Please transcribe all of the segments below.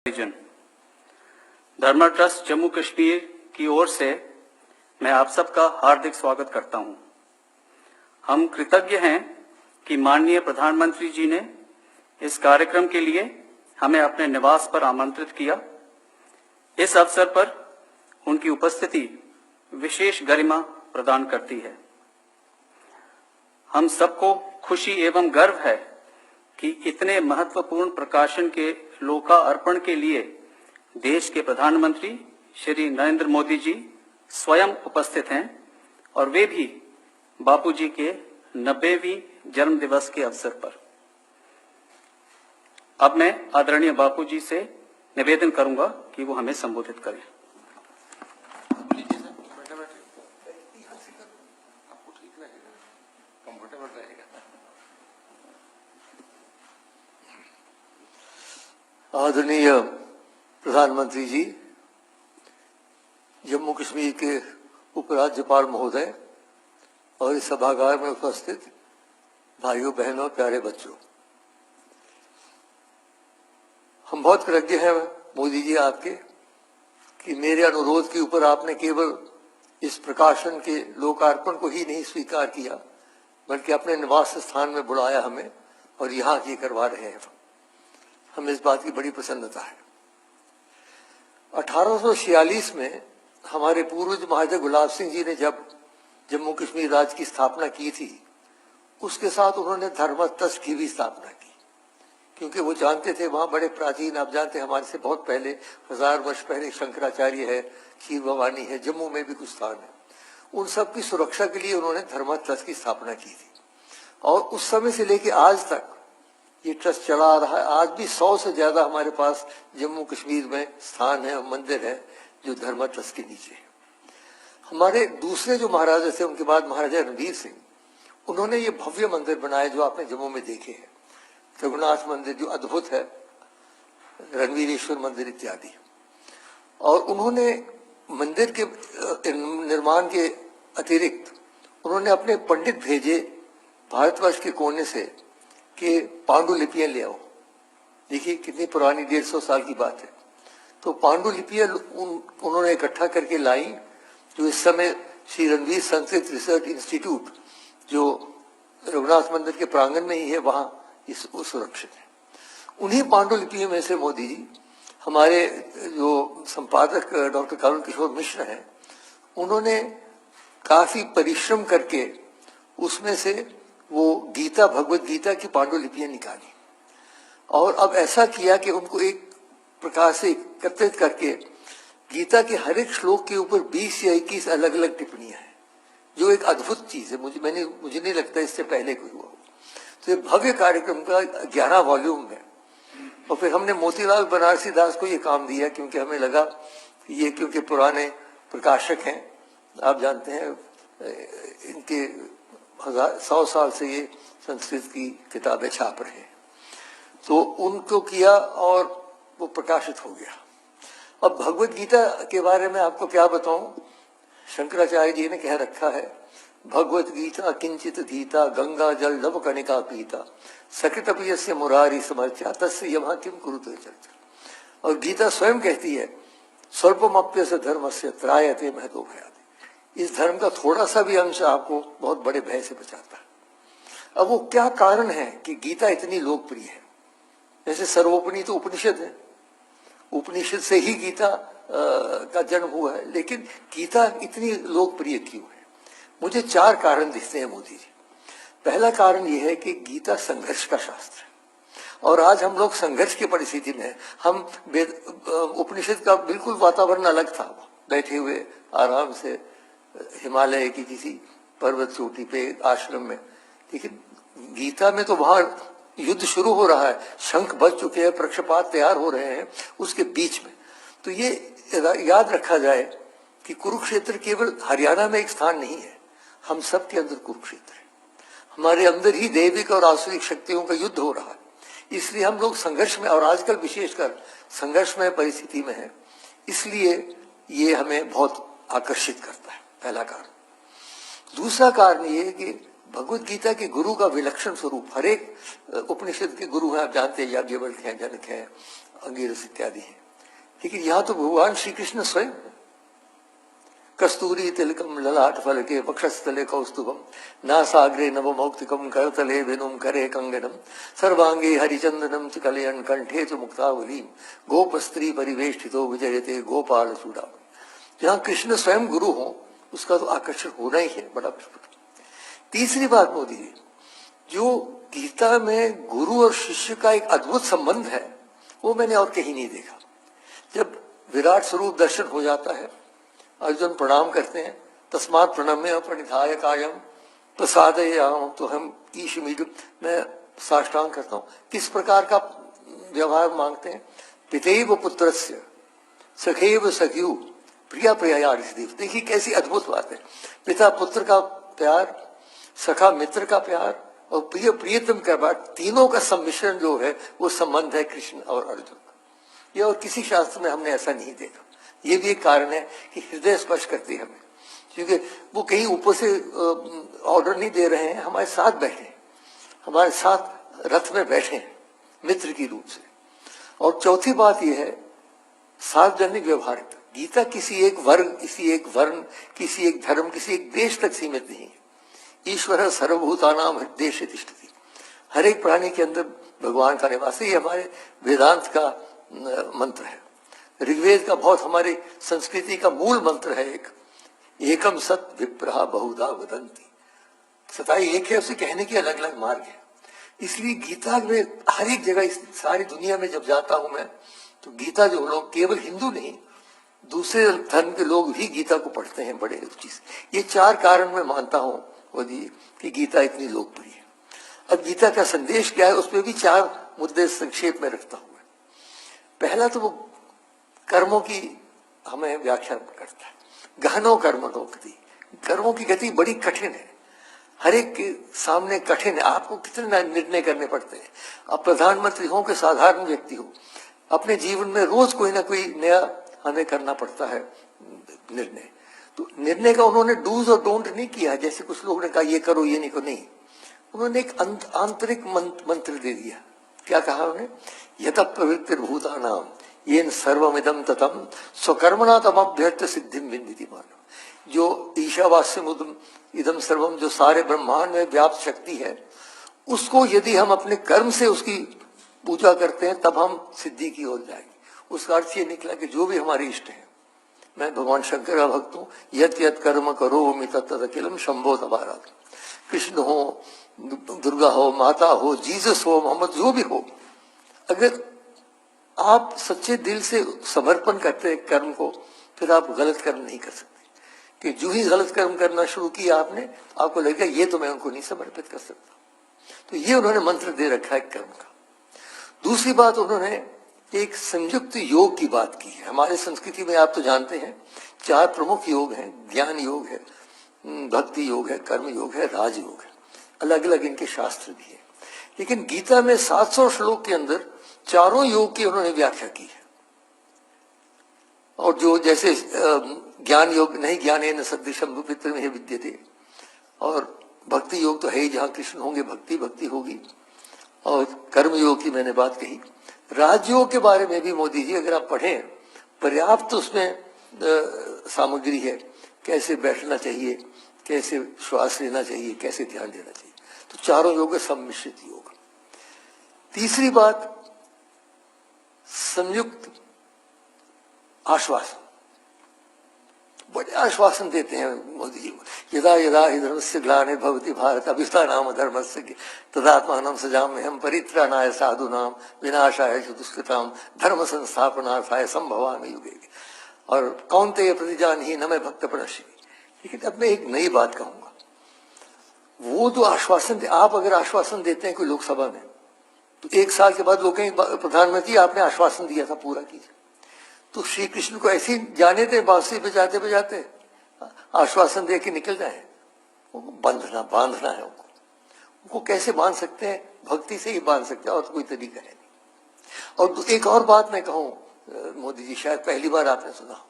आयोजन धर्म ट्रस्ट जम्मू कश्मीर की ओर से मैं आप सबका हार्दिक स्वागत करता हूं। हम कृतज्ञ हैं कि माननीय प्रधानमंत्री जी ने इस कार्यक्रम के लिए हमें अपने निवास पर आमंत्रित किया। इस अवसर पर उनकी उपस्थिति विशेष गरिमा प्रदान करती है। हम सबको खुशी एवं गर्व है कि इतने महत्वपूर्ण प्रकाशन के लोकार्पण के लिए देश के प्रधानमंत्री श्री नरेंद्र मोदी जी स्वयं उपस्थित हैं और वे भी बापूजी के 90वीं जन्म दिवस के अवसर पर। अब मैं आदरणीय बापूजी से निवेदन करूंगा कि वो हमें संबोधित करें। आदरणीय प्रधानमंत्री जी, जम्मू कश्मीर के उपराज्यपाल महोदय और इस सभागार में उपस्थित भाइयों बहनों प्यारे बच्चों, हम बहुत कृतज्ञ हैं मोदी जी आपके कि मेरे अनुरोध के ऊपर आपने केवल इस प्रकाशन के लोकार्पण को ही नहीं स्वीकार किया बल्कि अपने निवास स्थान में बुलाया हमें और यहाँ ये करवा रहे हैं। हमें इस बात की बड़ी प्रसन्नता है। 1846 में हमारे पूर्वज महाराजा गुलाब सिंह जी ने जब जम्मू कश्मीर राज्य की स्थापना की थी, उसके साथ उन्होंने धर्म ट्रस्ट की भी स्थापना की, क्योंकि वो जानते थे वहां बड़े प्राचीन, आप जानते हैं हमारे से बहुत पहले 1000 वर्ष पहले शंकराचार्य है, खीर भवानी है, जम्मू में भी कुछ स्थान है। उन सब की सुरक्षा के लिए उन्होंने धर्म ट्रस्ट की स्थापना की थी और उस समय से लेकर आज तक ये ट्रस्ट चला आ रहा है। आज भी 100 से ज्यादा हमारे पास जम्मू कश्मीर में स्थान है, मंदिर है जो धर्म ट्रस्ट के नीचे है। हमारे दूसरे जो महाराजा थे, उनके बाद महाराजा रणवीर सिंह, उन्होंने ये भव्य मंदिर बनाए जो आपने जम्मू में देखे हैं, रघुनाथ मंदिर जो अद्भुत है, रणवीरेश्वर मंदिर इत्यादि। और उन्होंने मंदिर के निर्माण के अतिरिक्त उन्होंने अपने पंडित भेजे भारतवर्ष के कोने से कि पांडुलिपियां ले आओ। देखिए कितनी पुरानी, 150 साल की बात है। तो पांडुलिपियां उन्होंने इकट्ठा करके लाई, जो इस समय श्री रणवीर संस्कृत रिसर्च इंस्टीट्यूट जो रघुनाथ मंदिर के प्रांगण में ही है, वहां इस सुरक्षित है। उन्हीं पांडुलिपियों में से मोदी जी, हमारे जो संपादक डॉक्टर करुण किशोर मिश्र हैं, उन्होंने काफी परिश्रम करके उसमें से वो गीता, भगवत गीता की पांडुलिपियां निकाली और अब ऐसा किया कि उनको एक प्रकार से एकत्रित करके गीता के हर एक श्लोक के ऊपर 20 या 21 अलग अलग टिप्पणियां हैं, जो एक अद्भुत चीज है। मुझे नहीं लगता इससे पहले कोई हुआ। तो ये भव्य कार्यक्रम का 11 वॉल्यूम है। और फिर हमने मोतीलाल बनारसी दास को ये काम दिया, क्योंकि हमें लगा ये क्योंकि पुराने प्रकाशक हैं, आप जानते हैं इनके 100 साल से ये संस्कृत की किताबें छाप रहे हैं, तो उनको किया और वो प्रकाशित हो गया। अब भगवत गीता के बारे में आपको क्या बताऊं, शंकराचार्य जी ने कह रखा है, भगवत गीता किंचित गीता गंगा जल नभ कणिका पीता सकृतपियस्य मुरारी समर्चा तस्य यमः किम कुरुते चर्चा। और गीता स्वयं कहती है, स्वल्पमप्यस्य धर्मस्य त्रायते महतो भयाति। इस धर्म का थोड़ा सा भी अंश आपको बहुत बड़े भय से बचाता है। अब वो क्या कारण है कि गीता इतनी लोकप्रिय है? जैसे सर्वोपनिषद तो उपनिषद है, उपनिषद से ही गीता का जन्म हुआ है, लेकिन गीता इतनी लोकप्रिय क्यों है? मुझे 4 कारण दिखते हैं मोदी जी। पहला कारण यह है कि गीता संघर्ष का शास्त्र है और आज हम लोग संघर्ष की परिस्थिति में हैं। हम उपनिषद का बिल्कुल वातावरण अलग था, बैठे हुए आराम से हिमालय की किसी पर्वत चोटी पे आश्रम में, लेकिन गीता में तो वहां युद्ध शुरू हो रहा है, शंख बज चुके हैं, पक्षपात तैयार हो रहे हैं उसके बीच में। तो ये याद रखा जाए कि कुरुक्षेत्र केवल हरियाणा में एक स्थान नहीं है, हम सब के अंदर कुरुक्षेत्र है। हमारे अंदर ही दैविक और आसुरिक शक्तियों का युद्ध हो रहा है, इसलिए हम लोग संघर्ष में, और आजकल विशेषकर संघर्ष में परिस्थिति में है, इसलिए ये हमें बहुत आकर्षित करता है, पहला कारण। दूसरा कारण ये है कि भगवत गीता के गुरु का विलक्षण स्वरूप, हर एक उपनिषद के गुरु हैं, आप जानते हैं, याज्ञवल्क्य हैं, जनक हैं, अंगिरस इत्यादि हैं। लेकिन यहाँ तो भगवान श्री कृष्ण स्वयं कस्तूरी तिलकम ललाट फलके वक्षस्थले कौस्तुभम नासाग्रे नवमौक्तिकम करतले वेणुम करे कंगनम सर्वांगे हरिचंदनम च कलयन कंठे च मुक्तावलीम गोप स्त्री परिवेष्टितो विजयते गोपाल चूड़ामणि। जहाँ कृष्ण स्वयं गुरु हो उसका तो आकर्षण होना ही है बड़ा प्रस्फुट। तीसरी बात मोदी जी, जो गीता में गुरु और शिष्य का एक अद्भुत संबंध है वो मैंने और कहीं नहीं देखा। जब विराट स्वरूप दर्शन हो जाता है, अर्जुन प्रणाम करते हैं, तस्मात् प्रणम्य प्रणिधाय कायम प्रसादयाम, तो हम ईशमीड, मैं साष्टांग करता हूँ। किस प्रकार का व्यवहार मांगते हैं? पितैव पुत्रस्य सखैव सख्यु प्रिया प्रियायार्थिदेव। देखिए कैसी अद्भुत बात है। पिता पुत्र का प्यार, सखा मित्र का प्यार और प्रिय प्रियतम का प्यार, तीनों का सम्मिश्रण जो है वो संबंध है कृष्ण और अर्जुन का। ये और किसी शास्त्र में हमने ऐसा नहीं देखा। ये भी एक कारण है कि हृदय स्पर्श करती है हमें, क्योंकि वो कहीं ऊपर से ऑर्डर नहीं दे रहे हैं, हमारे साथ बैठे हैं, हमारे साथ रथ में बैठे हैं मित्र की रूप से। और चौथी बात यह है सार्वजनिक व्यवहारिकता। गीता किसी एक वर्ग, किसी एक वर्ण, किसी एक धर्म, किसी एक देश तक सीमित नहीं है। ईश्वर सर्वभूतानां हृदयेषु तिष्ठति। हर एक प्राणी के अंदर भगवान का निवास है। ये हमारे वेदांत का मंत्र है। ऋग्वेद का बहुत हमारे संस्कृति का मूल मंत्र है एक, एकम सत विप्रहा बहुधा वदंती। सताई एक है, उसे कहने के अलग अलग मार्ग है। इसलिए गीता में हर एक जगह, इस सारी दुनिया में जब जाता हूं मैं, तो गीता जो लोग, केवल हिंदू नहीं दूसरे धर्म के लोग भी गीता को पढ़ते हैं बड़े रुचि से। ये चार कारण मैं मानता हूं मोदी कि गीता इतनी लोकप्रिय है। अब गीता का संदेश क्या है, उसमें भी चार मुद्दे संक्षेप में रखता हूं। पहला तो वो कर्मों की हमें व्याख्या करता है। गहनो कर्मणो गति, कर्मों की गति बड़ी कठिन है, हर एक के सामने कठिन है। आपको कितने निर्णय करने पड़ते हैं। आप प्रधानमंत्री हो कि साधारण व्यक्ति हो, अपने जीवन में रोज कोई ना कोई नया हमें करना पड़ता है निर्णय। तो निर्णय का उन्होंने डूज और डोंट नहीं किया, जैसे कुछ लोगों ने कहा ये करो ये नहीं करो, नहीं। उन्होंने एक आंतरिक मंत्र दे दिया। क्या कहा उन्होंने? यत प्रवृत्तिर्भूतानां येन सर्वमिदं ततं स्वकर्मणा तमभ्यर्थ सिद्धिं विन्दति मानव। जो ईशावास्यमुदं इदं सर्वम, जो सारे ब्रह्मांड में व्याप्त शक्ति है, उसको यदि हम अपने कर्म से उसकी पूजा करते हैं तब हम सिद्धि की ओर जाएंगे। उसका अर्थ ये निकला कि जो भी हमारे इष्ट है, मैं भगवान शंकर का भक्त हूँ, यत यत कर्म करोमि तत् तत् अखिलम शंभो तबारा। कृष्ण हो, दुर्गा हो, माता हो, जीसस हो, मोहम्मद, जो भी हो, अगर आप सच्चे दिल से समर्पण करते हैं कर्म को, फिर आप गलत कर्म नहीं कर सकते। कि जो ही गलत कर्म करना शुरू किया आपने, आपको लगेगा ये तो मैं उनको नहीं समर्पित कर सकता। तो ये उन्होंने मंत्र दे रखा है कर्म का। दूसरी बात, उन्होंने एक संयुक्त योग की बात की है। हमारे संस्कृति में आप तो जानते हैं चार प्रमुख योग हैं, ज्ञान योग है, भक्ति योग है, कर्म योग है, राजयोग है। अलग अलग इनके शास्त्र भी है। लेकिन गीता में 700 श्लोक के अंदर चारों योग की उन्होंने व्याख्या की है। और जो जैसे ज्ञान योग नहीं ज्ञानेन सदृशं पितृ में विद्यते, और भक्ति योग तो है ही, जहां कृष्ण होंगे भक्ति भक्ति होगी। और कर्म योग की मैंने बात कही। राजयोग के बारे में भी मोदी जी अगर आप पढ़ें, पर्याप्त उसमें सामग्री है। कैसे बैठना चाहिए, कैसे श्वास लेना चाहिए, कैसे ध्यान देना चाहिए। तो चारों योग सम्मिश्रित योग। तीसरी बात, संयुक्त आश्वासन। बड़े आश्वासन देते हैं मोदी जी। यदा यदा हि धर्मस्य ग्लानिर्भवति भारत अभ्युत्थानाम धर्मस्य तदात्मानं सृजाम्यहं परित्राणाय साधूनां विनाशाय च दुष्कृतां धर्म संस्थापनार्थाय संभवामि युगे। और कौन्तेय प्रतिजानीहि न मे भक्त प्रणश्यति। लेकिन अब मैं एक नई बात कहूंगा। वो जो आश्वासन, आप अगर आश्वासन देते हैं कोई लोकसभा में, तो 1 साल के बाद लोग कहेंगे प्रधानमंत्री आपने आश्वासन दिया था, पूरा कीजिए। तो श्री कृष्ण को ऐसे ही जाने थे, बांसुरी बजाते बजाते आश्वासन दे के निकल जाए। बांधना है उनको कैसे बांध सकते हैं? भक्ति से ही बांध सकते हैं, और तो कोई तरीका है नहीं। और एक और बात मैं कहूं मोदी जी, शायद पहली बार आपने सुना,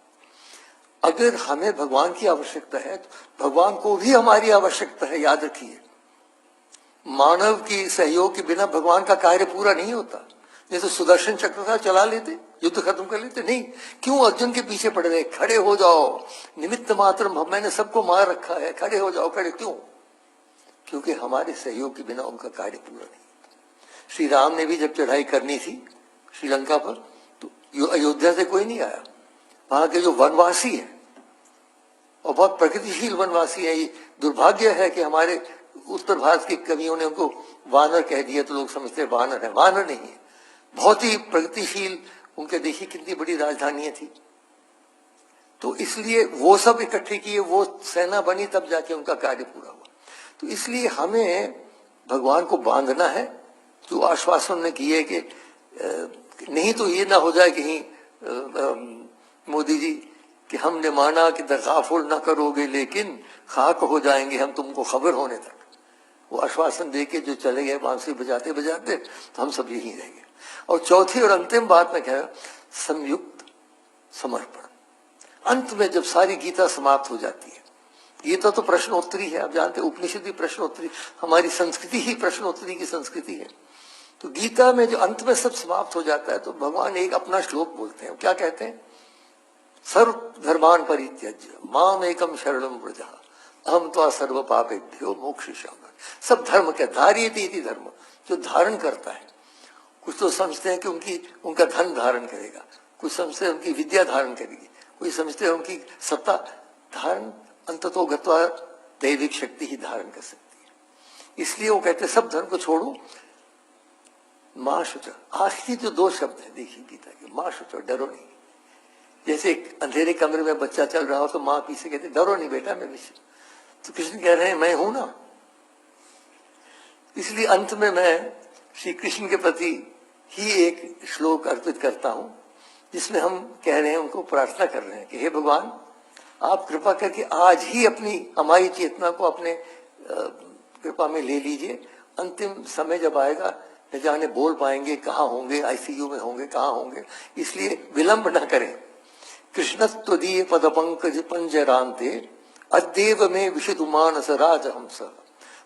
अगर हमें भगवान की आवश्यकता है तो भगवान को भी हमारी आवश्यकता है। याद रखिए, मानव की सहयोग के बिना भगवान का कार्य पूरा नहीं होता। नहीं तो सुदर्शन चक्र का चला लेते, युद्ध खत्म कर लेते। नहीं, क्यों अर्जुन के पीछे पड़ रहे? खड़े हो जाओ, निमित्त मात्र, मैंने सबको मार रखा है, खड़े हो जाओ। खड़े क्यों? क्योंकि हमारे सहयोग के बिना उनका कार्य पूरा नहीं। श्री राम ने भी जब चढ़ाई करनी थी श्रीलंका पर, तो अयोध्या से कोई नहीं आया। वहां के जो वनवासी है, और बहुत प्रगतिशील वनवासी है, ये दुर्भाग्य है कि हमारे उत्तर भारत के कवियों ने उनको वानर कह दिया, तो लोग समझते हैं वानर है। वानर नहीं है, बहुत ही प्रगतिशील। उनके देखिए कितनी बड़ी राजधानियां थी। तो इसलिए वो सब इकट्ठे किए, वो सेना बनी, तब जाके उनका कार्य पूरा हुआ। तो इसलिए हमें भगवान को बांधना है। जो आश्वासन ने किए कि नहीं तो ये ना हो जाए कहीं मोदी जी कि हमने माना कि दगाफुल ना करोगे लेकिन खाक हो जाएंगे हम तुमको खबर होने तक। वो आश्वासन दे के जो चले गए बांसुरी बजाते बजाते, तो हम सब यही रहेंगे। और चौथी और अंतिम बात मैं कह रहा, संयुक्त समर्पण। अंत में जब सारी गीता समाप्त हो जाती है, गीता तो प्रश्नोत्तरी है, आप जानते हैं, उपनिषद भी प्रश्नोत्तरी, हमारी संस्कृति ही प्रश्नोत्तरी की संस्कृति है। तो गीता में जो अंत में सब समाप्त हो जाता है, तो भगवान एक अपना श्लोक बोलते हैं। क्या कहते हैं? सर्व धर्मान परित्यज्य माम एकम शरणम व्रज अहम त्वा सर्व पापेभ्यो मोक्षयिष्यामि। सब धर्म क्या? धार्यते इति धर्म, जो धारण करता है। कुछ तो समझते हैं कि उनका धन धारण करेगा, कुछ समझते हैं उनकी विद्या धारण करेगी, कोई समझते हैं उनकी सत्ता धारण, अंततो गत्वा दैविक शक्ति ही धारण कर सकती है। इसलिए वो कहते हैं सब धर्म को छोड़ो, मां शुच। आखिरी जो दो शब्द है देखिए गीता के, मां शुच, डरो नहीं। जैसे एक अंधेरे कमरे में बच्चा चल रहा हो तो मां पीछे कहते डरो नहीं बेटा, मैं विषय। तो कृष्ण कह रहे हैं मैं हूं ना। इसलिए अंत में मैं श्री कृष्ण के प्रति ही एक श्लोक अर्पित करता हूं, जिसमें हम कह रहे हैं, उनको प्रार्थना कर रहे हैं कि हे भगवान, आप कृपा करके आज ही हमारी चेतना को अपने कृपा में ले लीजिए। अंतिम समय जब आएगा, न जाने बोल पाएंगे, कहाँ होंगे, आईसीयू में होंगे, कहाँ होंगे, इसलिए विलंब न करें। कृष्णत्वदीय पद पंकज पंजरांते अद्येव में विशुदु मानस राजहंस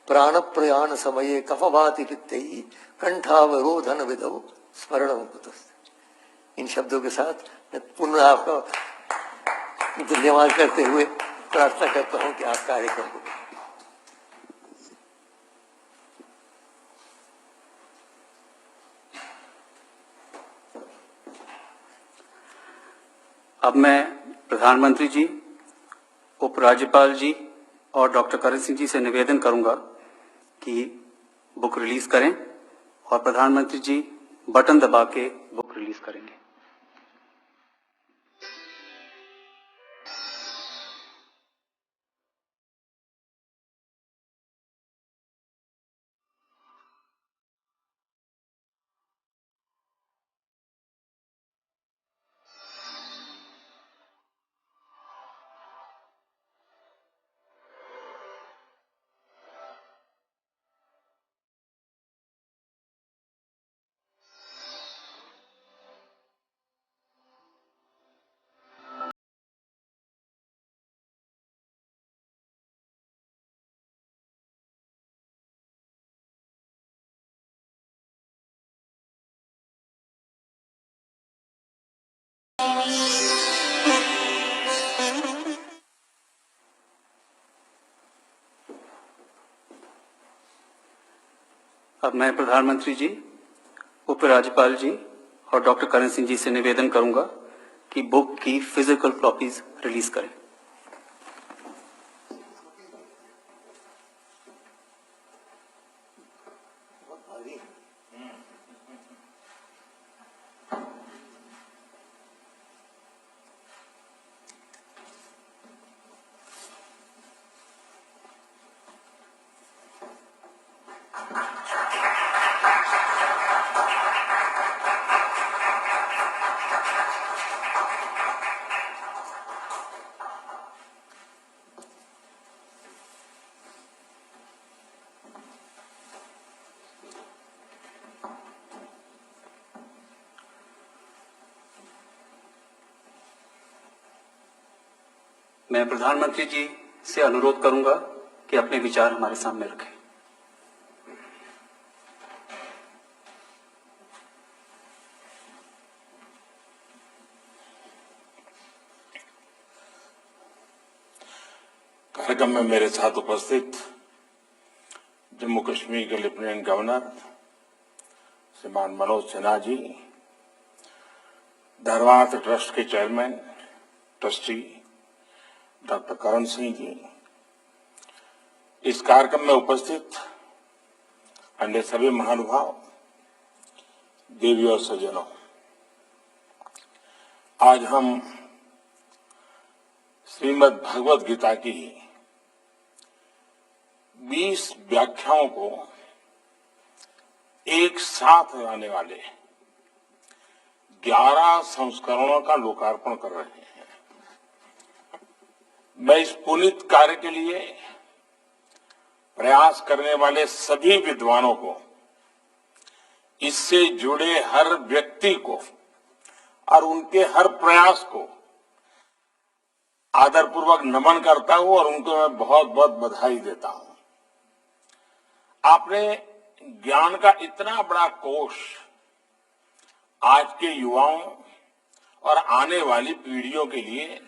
प्राण प्रयाण समये कफवाति पित्तैः कंठावरोधन विदौ स्मरणं कुतस्ते। इन शब्दों के साथ मैं पुनः आपका धन्यवाद करते हुए प्रार्थना करता हूं कि आप कार्यक्रम को। अब मैं प्रधानमंत्री जी, उपराज्यपाल जी और डॉक्टर करण सिंह जी से निवेदन करूंगा कि बुक रिलीज करें, और प्रधानमंत्री जी बटन दबा के बुक रिलीज करेंगे। अब मैं प्रधानमंत्री जी, उपराज्यपाल जी और डॉक्टर करण सिंह जी से निवेदन करूंगा कि बुक की फिजिकल कॉपीज रिलीज करें। मैं प्रधानमंत्री जी से अनुरोध करूंगा कि अपने विचार हमारे सामने रखें। कार्यक्रम में मेरे साथ उपस्थित जम्मू कश्मीर के लेफ्टिनेंट गवर्नर श्रीमान मनोज सिन्हा जी, धर्मार्थ ट्रस्ट के chairman trustee doctor Karan Singh ji, इस कार्यक्रम में उपस्थित अन्य सभी महानुभाव, देवी और सज्जनों, आज हम श्रीमद् भगवद गीता की 20 व्याख्याओं को एक साथ लाने वाले 11 संस्करणों का लोकार्पण कर रहे हैं। मैं इस पुनीत कार्य के लिए प्रयास करने वाले सभी विद्वानों को, इससे जुड़े हर व्यक्ति को और उनके हर प्रयास को आदरपूर्वक नमन करता हूं और उनको मैं बहुत बहुत बधाई देता हूं। आपने ज्ञान का इतना बड़ा कोष आज के युवाओं और आने वाली पीढ़ियों के लिए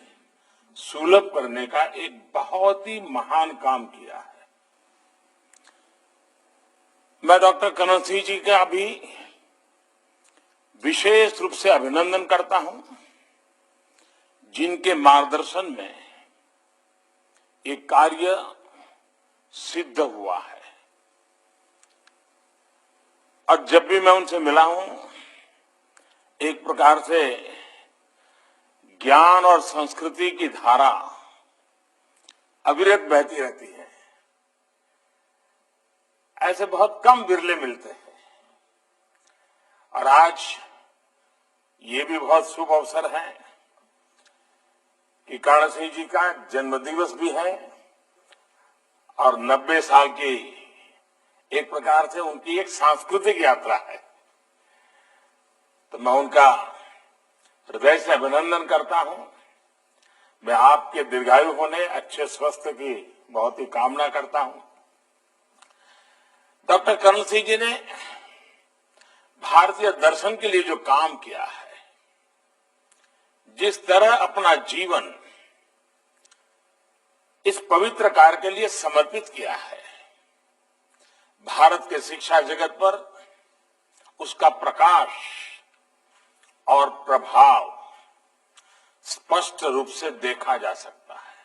सुलभ करने का एक बहुत ही महान काम किया है। मैं डॉक्टर करण सिंह जी का भी विशेष रूप से अभिनंदन करता हूं, जिनके मार्गदर्शन में ये कार्य सिद्ध हुआ है। और जब भी मैं उनसे मिला हूं, एक प्रकार से ज्ञान और संस्कृति की धारा अविरत बहती रहती है। ऐसे बहुत कम बिरले मिलते हैं और आज ये भी बहुत शुभ अवसर है कि कर्ण सिंह जी का जन्मदिवस भी है और 90 साल की एक प्रकार से उनकी एक सांस्कृतिक यात्रा है। तो मैं उनका हृदय से अभिनंदन करता हूं। मैं आपके दीर्घायु होने, अच्छे स्वास्थ्य की बहुत ही कामना करता हूं। डॉक्टर करण सिंह जी ने भारतीय दर्शन के लिए जो काम किया है, जिस तरह अपना जीवन इस पवित्र कार्य के लिए समर्पित किया है, भारत के शिक्षा जगत पर उसका प्रकाश और प्रभाव स्पष्ट रूप से देखा जा सकता है।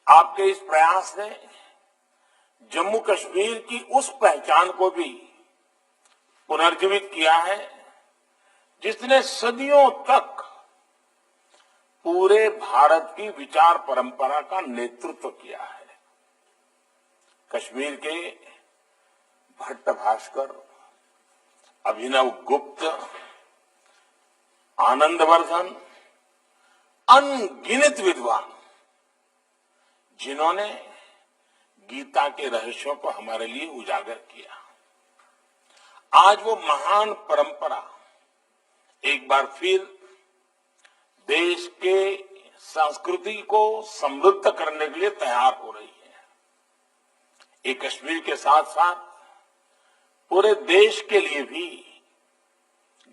आपके इस प्रयास ने जम्मू कश्मीर की उस पहचान को भी पुनर्जीवित किया है, जिसने सदियों तक पूरे भारत की विचार परंपरा का नेतृत्व किया है। कश्मीर के भट्ट भास्कर, अभिनव गुप्त, आनंदवर्धन, अनगिनत विद्वान, जिन्होंने गीता के रहस्यों को हमारे लिए उजागर किया। आज वो महान परंपरा एक बार फिर देश के संस्कृति को समृद्ध करने के लिए तैयार हो रही है। ये कश्मीर के साथ साथ पूरे देश के लिए भी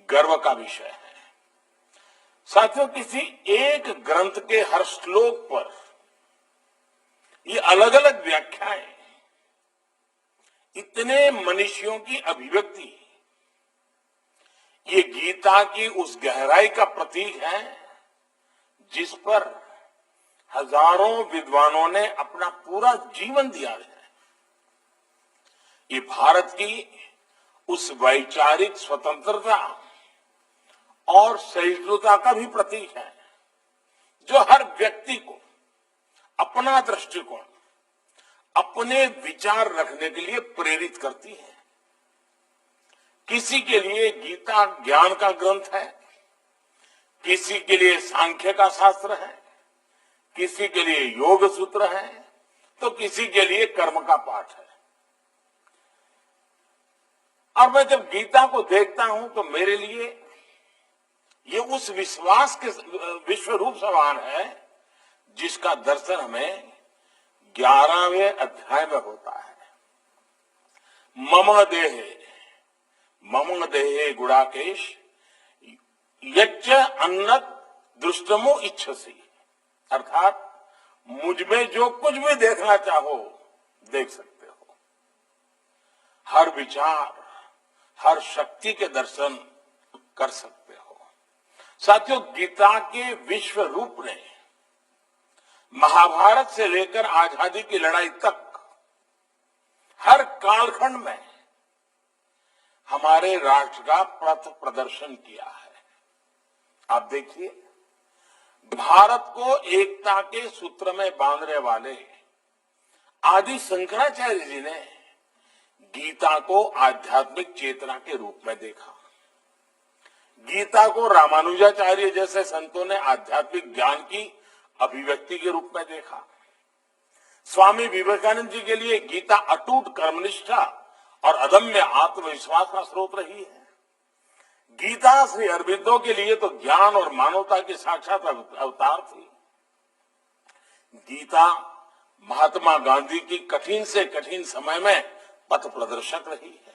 गर्व का विषय है। साथियों, किसी एक ग्रंथ के हर श्लोक पर ये अलग अलग व्याख्याएं, इतने मनीषियों की अभिव्यक्ति, ये गीता की उस गहराई का प्रतीक है जिस पर हजारों विद्वानों ने अपना पूरा जीवन दिया है। ये भारत की उस वैचारिक स्वतंत्रता और सहिष्णुता का भी प्रतीक है, जो हर व्यक्ति को अपना दृष्टिकोण, अपने विचार रखने के लिए प्रेरित करती है। किसी के लिए गीता ज्ञान का ग्रंथ है, किसी के लिए सांख्य का शास्त्र है, किसी के लिए योग सूत्र है, तो किसी के लिए कर्म का पाठ है। और मैं जब गीता को देखता हूं तो मेरे लिए ये उस विश्वास के विश्व रूप समान है जिसका दर्शन हमें 11वें अध्याय में होता है। मम देहे गुड़ाकेश यच्च अन्नत दृष्टमो इच्छसी, अर्थात मुझ में जो कुछ भी देखना चाहो देख सकते हो। हर विचार, हर शक्ति के दर्शन कर सकते हो। साथियों, गीता के विश्व रूप ने महाभारत से लेकर आजादी की लड़ाई तक हर कालखंड में हमारे राष्ट्र का पथ प्रदर्शन किया है। आप देखिए, भारत को एकता के सूत्र में बांधने वाले आदि शंकराचार्य जी ने गीता को आध्यात्मिक चेतना के रूप में देखा। गीता को रामानुजाचार्य जैसे संतों ने आध्यात्मिक ज्ञान की अभिव्यक्ति के रूप में देखा। स्वामी विवेकानंद जी के लिए गीता अटूट कर्मनिष्ठा और अदम्य आत्मविश्वास का स्रोत रही है। गीता श्री अरबिंदो के लिए तो ज्ञान और मानवता की साक्षात अवतार थी। गीता महात्मा गांधी की कठिन से कठिन समय में पथ प्रदर्शक रही है।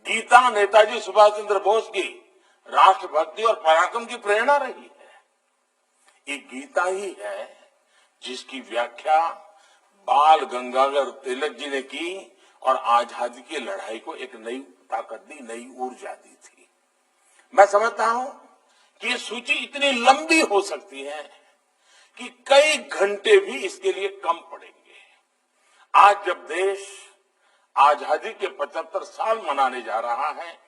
गीता नेताजी सुभाष चंद्र बोस की राष्ट्रभक्ति और पराक्रम की प्रेरणा रही है। ये गीता ही है जिसकी व्याख्या बाल गंगाधर तिलक जी ने की और आजादी की लड़ाई को एक नई ताकत दी, नई ऊर्जा दी थी। मैं समझता हूं कि ये सूची इतनी लंबी हो सकती है कि कई घंटे भी इसके लिए कम पड़ेंगे। आज जब देश आजादी के 75 साल मनाने जा रहा है,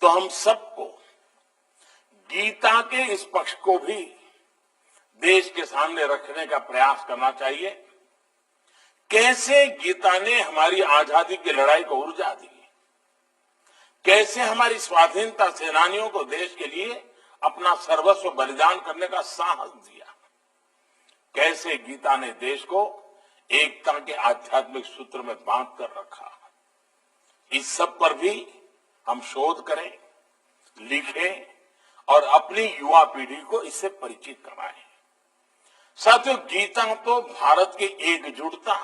तो हम सबको गीता के इस पक्ष को भी देश के सामने रखने का प्रयास करना चाहिए। कैसे गीता ने हमारी आजादी की लड़ाई को ऊर्जा दी, कैसे हमारी स्वाधीनता सेनानियों को देश के लिए अपना सर्वस्व बलिदान करने का साहस दिया, कैसे गीता ने देश को एकता के आध्यात्मिक सूत्र में बांध कर रखा। इस सब पर भी हम शोध करें, लिखें और अपनी युवा पीढ़ी को इससे परिचित कराएं। साथियों, गीता तो भारत की एकजुटता,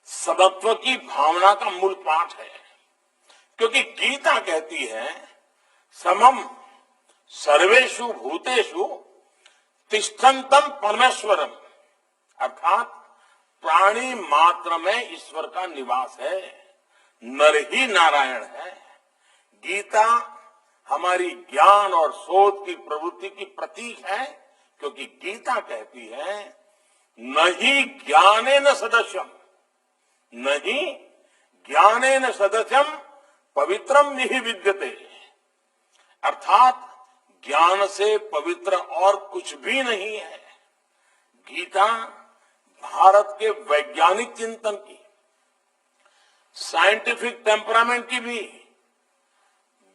समत्व की भावना का मूल पाठ है, क्योंकि गीता कहती है समम सर्वेषु भूतेषु तिष्ठन्तम परमेश्वरम, अर्थात प्राणी मात्र में ईश्वर का निवास है, नर ही नारायण है। गीता हमारी ज्ञान और शोध की प्रवृत्ति की प्रतीक है, क्योंकि गीता कहती है नहीं ज्ञानेन सदस्यम, नहीं ज्ञानेन सदस्यम पवित्रम निहि विद्यते, अर्थात ज्ञान से पवित्र और कुछ भी नहीं है। गीता भारत के वैज्ञानिक चिंतन की, साइंटिफिक टेम्परामेंट की भी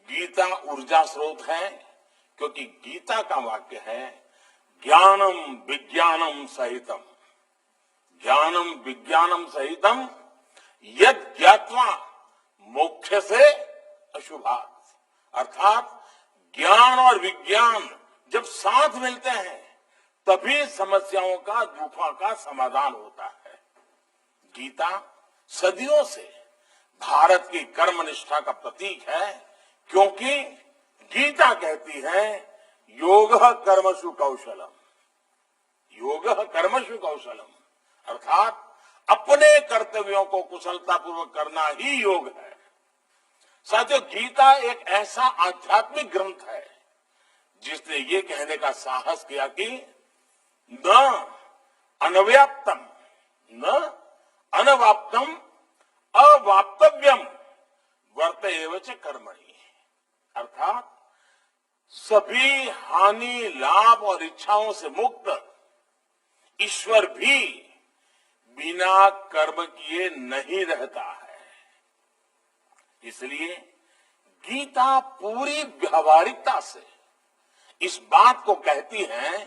गीता ऊर्जा स्रोत है, क्योंकि गीता का वाक्य है ज्ञानम विज्ञानम सहितम, ज्ञानम विज्ञानम सहितम यद ज्ञात्वा मोक्ष से अशुभात्, अर्थात ज्ञान और विज्ञान जब साथ मिलते हैं तभी समस्याओं का, दुखों का समाधान होता है। गीता सदियों से भारत की कर्मनिष्ठा का प्रतीक है, क्योंकि गीता कहती है योगः कर्मसु कौशलम, योगः कर्मसु कौशलम, अर्थात अपने कर्तव्यों को कुशलतापूर्वक करना ही योग है। साथियों, गीता एक ऐसा आध्यात्मिक ग्रंथ है जिसने ये कहने का साहस किया कि न अनव्याप्तम न अनवाप्तम अवाप्तव्यम वर्तेव च कर्मणि, अर्थात सभी हानि, लाभ और इच्छाओं से मुक्त ईश्वर भी बिना कर्म किए नहीं रहता है। इसलिए गीता पूरी व्यावहारिकता से इस बात को कहती है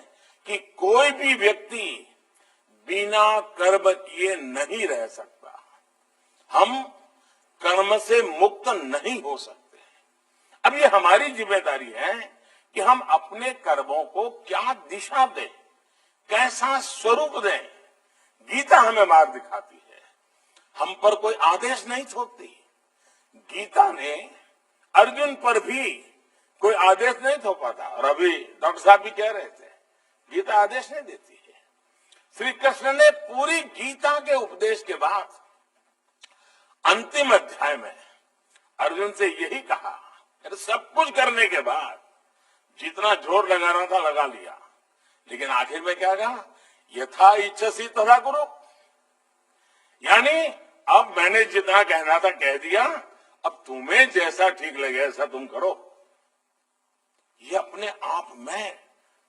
कि कोई भी व्यक्ति बिना कर्म किए नहीं रह सकता। हम कर्म से मुक्त नहीं हो सकते। अब ये हमारी जिम्मेदारी है कि हम अपने कर्मों को क्या दिशा दें, कैसा स्वरूप दें। गीता हमें मार्ग दिखाती है, हम पर कोई आदेश नहीं थोपती। गीता ने अर्जुन पर भी कोई आदेश नहीं थोपा था, और अभी डॉक्टर साहब भी कह रहे थे गीता आदेश नहीं देती है। श्री कृष्ण ने पूरी गीता के उपदेश के बाद अंतिम अध्याय में अर्जुन से यही कहा, अरे सब कुछ करने के बाद जितना जोर लगाना था लगा लिया, लेकिन आखिर में क्या कहा, यथा इच्छसी तथा कुरु। यानी अब मैंने जितना कहना था कह दिया, अब तुम्हें जैसा ठीक लगे ऐसा तुम करो। ये अपने आप में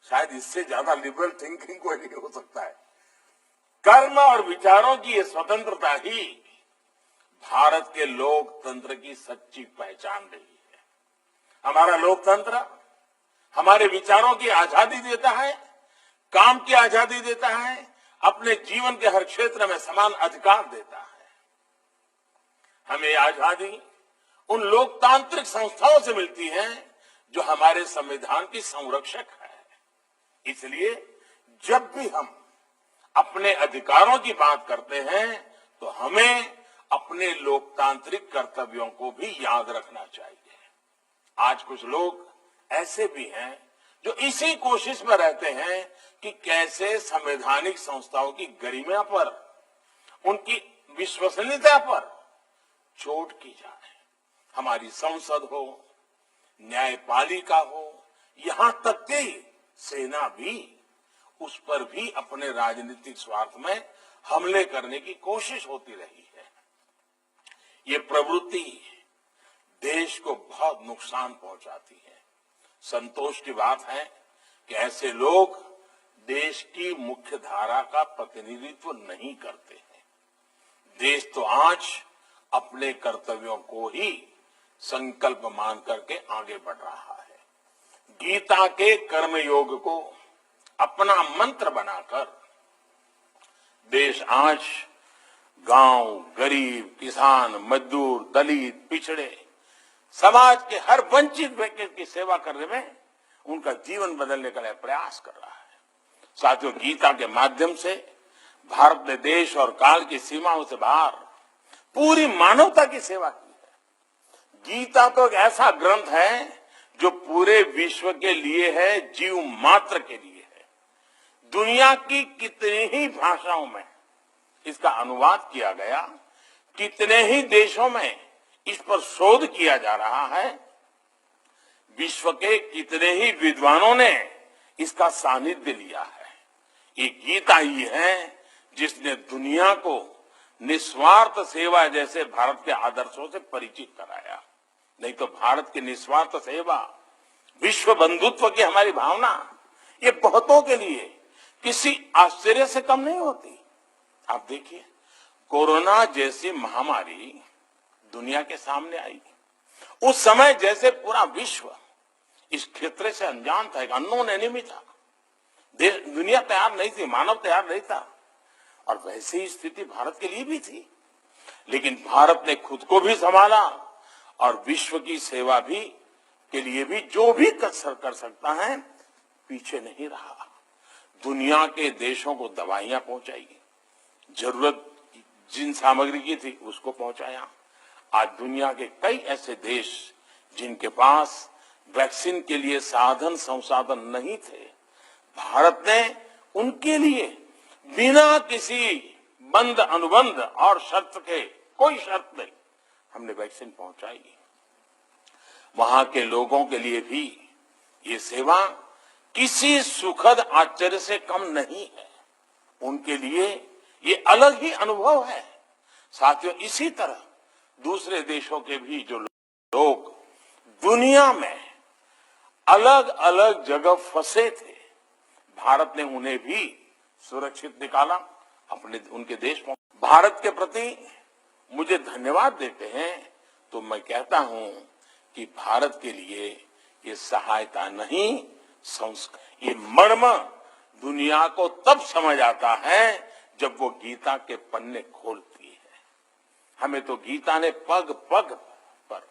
शायद इससे ज्यादा लिबरल थिंकिंग कोई नहीं हो सकता है। कर्म और विचारों की ये स्वतंत्रता ही भारत के लोकतंत्र की सच्ची पहचान रही है। हमारा लोकतंत्र हमारे विचारों की आजादी देता है, काम की आजादी देता है, अपने जीवन के हर क्षेत्र में समान अधिकार देता है। हमें आजादी उन लोकतांत्रिक संस्थाओं से मिलती है जो हमारे संविधान की संरक्षक है। इसलिए जब भी हम अपने अधिकारों की बात करते हैं तो हमें अपने लोकतांत्रिक कर्तव्यों को भी याद रखना चाहिए। आज कुछ लोग ऐसे भी हैं जो इसी कोशिश में रहते हैं कि कैसे संवैधानिक संस्थाओं की गरिमा पर, उनकी विश्वसनीयता पर चोट की जाए। हमारी संसद हो, न्यायपालिका हो, यहां तक कि सेना भी उस पर भी अपने राजनीतिक स्वार्थ में हमले करने की कोशिश होती रही है। ये प्रवृत्ति देश को बहुत नुकसान पहुंचाती है। संतोष की बात है कि ऐसे लोग देश की मुख्य धारा का प्रतिनिधित्व नहीं करते हैं। देश तो आज अपने कर्तव्यों को ही संकल्प मान करके आगे बढ़ रहा है। गीता के कर्मयोग को अपना मंत्र बनाकर देश आज गांव, गरीब, किसान, मजदूर, दलित, पिछड़े समाज के हर वंचित व्यक्ति की सेवा करने में उनका जीवन बदलने का प्रयास कर रहा है। साथियों, गीता के माध्यम से भारत ने देश और काल की सीमाओं से बाहर पूरी मानवता की सेवा की है। गीता तो एक ऐसा ग्रंथ है जो पूरे विश्व के लिए है, जीव मात्र के लिए है। दुनिया की कितनी ही भाषाओं में इसका अनुवाद किया गया, कितने ही देशों में इस पर शोध किया जा रहा है। विश्व के कितने ही विद्वानों ने इसका सानिध्य लिया है। ये गीता ही है जिसने दुनिया को निस्वार्थ सेवा जैसे भारत के आदर्शों से परिचित कराया। नहीं तो भारत की निस्वार्थ सेवा, विश्व बंधुत्व की हमारी भावना, ये बहुतों के लिए किसी आश्चर्य से कम नहीं होती। आप देखिए, कोरोना जैसी महामारी दुनिया के सामने आई, उस समय जैसे पूरा विश्व इस क्षेत्र से अनजान था, एक अननोन एनिमी था। दुनिया तैयार नहीं थी, मानव तैयार नहीं था, और वैसी ही स्थिति भारत के लिए भी थी। लेकिन भारत ने खुद को भी संभाला और विश्व की सेवा भी के लिए भी जो भी कर सकता है पीछे नहीं रहा। दुनिया के देशों को दवाइयां पहुंचाई, जरूरत जिन सामग्री की थी उसको पहुंचाया। आज दुनिया के कई ऐसे देश जिनके पास वैक्सीन के लिए साधन संसाधन नहीं थे, भारत ने उनके लिए बिना किसी बंद अनुबंध और शर्त के, कोई शर्त नहीं, हमने वैक्सीन पहुंचाई। वहां के लोगों के लिए भी ये सेवा किसी सुखद आश्चर्य से कम नहीं है। उनके लिए ये अलग ही अनुभव है। साथियों, इसी तरह दूसरे देशों के भी जो लोग दुनिया में अलग अलग जगह फंसे थे, भारत ने उन्हें भी सुरक्षित निकाला, अपने उनके देश में। भारत के प्रति मुझे धन्यवाद देते हैं तो मैं कहता हूं कि भारत के लिए ये सहायता नहीं, संस्कार। ये मर्म दुनिया को तब समझ आता है जब वो गीता के पन्ने खोलती है। हमें तो गीता ने पग पग पर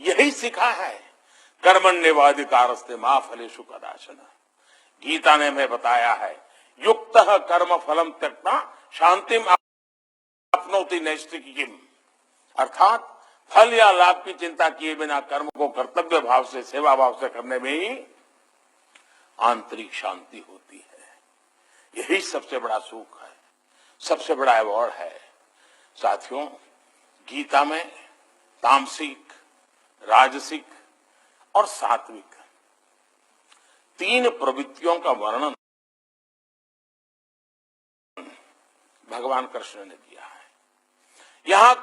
यही सिखा है, कर्मण्येवाधिकारस्ते मा फलेषु कदाचन। गीता ने हमें बताया है, युक्तः कर्म फलम त्यक्त्वा शांतिम आपनोति नैष्ठिकीम्। अर्थात फल या लाभ की चिंता किए बिना कर्म को कर्तव्य भाव से, सेवा भाव से करने में ही आंतरिक शांति होती है। यही सबसे बड़ा सुख है, सबसे बड़ा अवार्ड है। साथियों, गीता में तामसिक, राजसिक और सात्विक 3 प्रवृत्तियों का वर्णन भगवान कृष्ण ने किया है। यहां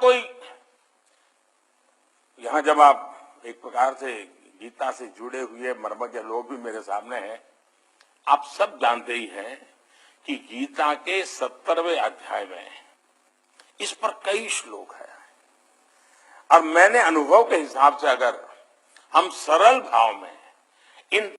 जब आप एक प्रकार से गीता से जुड़े हुए मर्मज्ञ लोग भी मेरे सामने हैं, आप सब जानते ही हैं कि गीता के 70वें अध्याय में इस पर कई श्लोक हैं। और मैंने अनुभव के हिसाब से अगर हम सरल भाव में इन